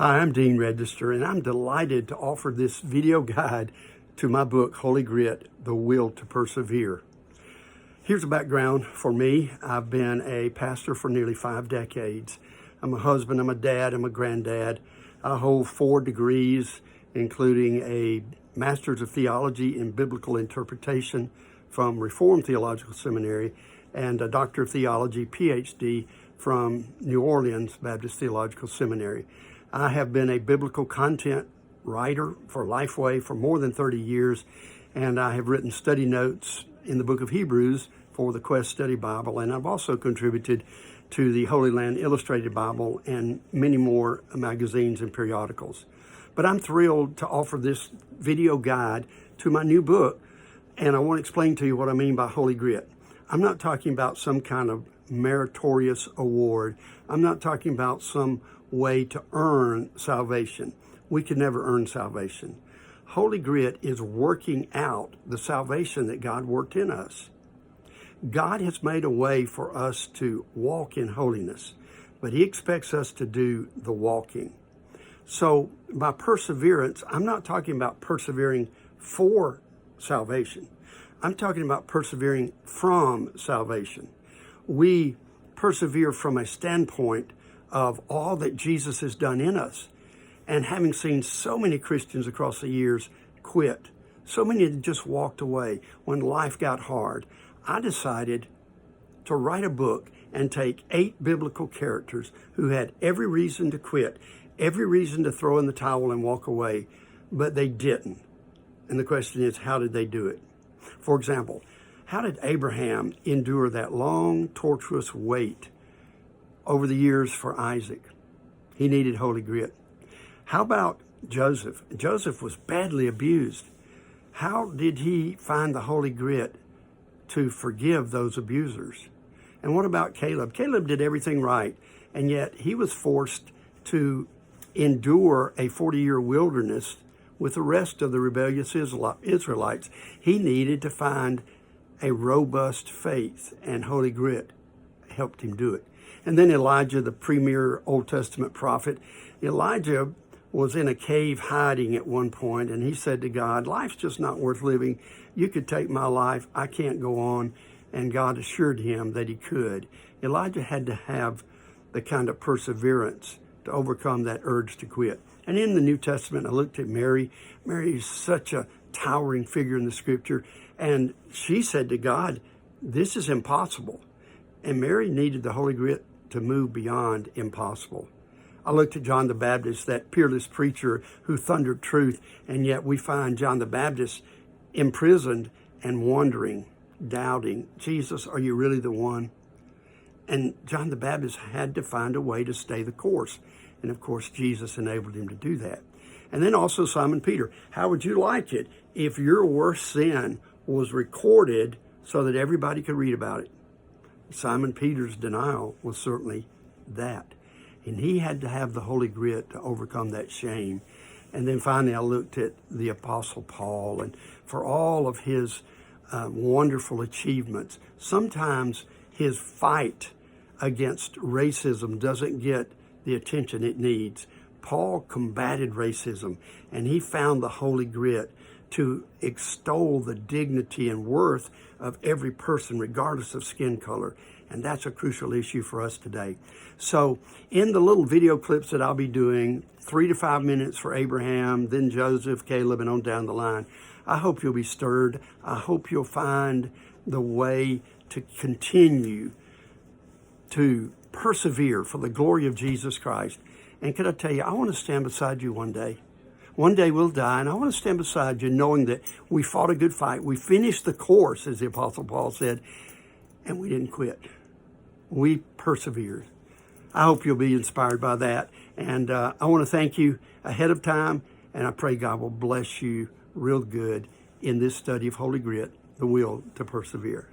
Hi, I'm Dean Register, and I'm delighted to offer this video guide to my book, Holy Grit, The Will to Persevere. Here's a background for me. I've been a pastor for nearly 5 decades. I'm a husband, I'm a dad, I'm a granddad. I hold 4 degrees, including a Master's of Theology in Biblical Interpretation from Reformed Theological Seminary and a Doctor of Theology, PhD, from New Orleans Baptist Theological Seminary. I have been a biblical content writer for Lifeway for more than 30 years, and I have written study notes in the book of Hebrews for the Quest Study Bible, and I've also contributed to the Holy Land Illustrated Bible and many more magazines and periodicals. But I'm thrilled to offer this video guide to my new book, and I want to explain to you what I mean by Holy Grit. I'm not talking about some kind of meritorious award. I'm not talking about some way to earn salvation. We can never earn salvation. Holy Grit is working out the salvation that God worked in us. God has made a way for us to walk in holiness, but He expects us to do the walking. So by perseverance, I'm not talking about persevering for salvation. I'm talking about persevering from salvation. We persevere from a standpoint of all that Jesus has done in us. And having seen so many Christians across the years quit, so many had just walked away when life got hard, I decided to write a book and take 8 biblical characters who had every reason to quit, every reason to throw in the towel and walk away, but they didn't. And the question is, how did they do it? For example, how did Abraham endure that long, tortuous wait over the years for Isaac? He needed Holy Grit. How about Joseph? Joseph was badly abused. How did he find the Holy Grit to forgive those abusers? And what about Caleb? Caleb did everything right, and yet he was forced to endure a 40-year wilderness with the rest of the rebellious Israelites. He needed to find a robust faith, and Holy Grit helped him do it. And then Elijah, the premier Old Testament prophet, Elijah was in a cave hiding at one point, and he said to God, life's just not worth living. You could take my life. I can't go on. And God assured him that he could. Elijah had to have the kind of perseverance to overcome that urge to quit. And in the New Testament, I looked at Mary. Mary is such a towering figure in the scripture. And she said to God, this is impossible. And Mary needed the Holy Grit to move beyond impossible. I looked at John the Baptist, that peerless preacher who thundered truth, and yet we find John the Baptist imprisoned and wondering, doubting, Jesus, are you really the one? And John the Baptist had to find a way to stay the course. And of course, Jesus enabled him to do that. And then also Simon Peter. How would you like it if your worst sin was recorded so that everybody could read about it? Simon Peter's denial was certainly that. And he had to have the Holy Grit to overcome that shame. And then finally, I looked at the Apostle Paul, and for all of his wonderful achievements, sometimes his fight against racism doesn't get the attention it needs. Paul combated racism, and he found the Holy Grit to extol the dignity and worth of every person, regardless of skin color. And that's a crucial issue for us today. So in the little video clips that I'll be doing, 3 to 5 minutes for Abraham, then Joseph, Caleb, and on down the line, I hope you'll be stirred. I hope you'll find the way to continue to persevere for the glory of Jesus Christ. And can I tell you, I want to stand beside you one day. One day we'll die, and I want to stand beside you knowing that we fought a good fight. We finished the course, as the Apostle Paul said, and we didn't quit. We persevered. I hope you'll be inspired by that. And I want to thank you ahead of time, and I pray God will bless you real good in this study of Holy Grit, the will to persevere.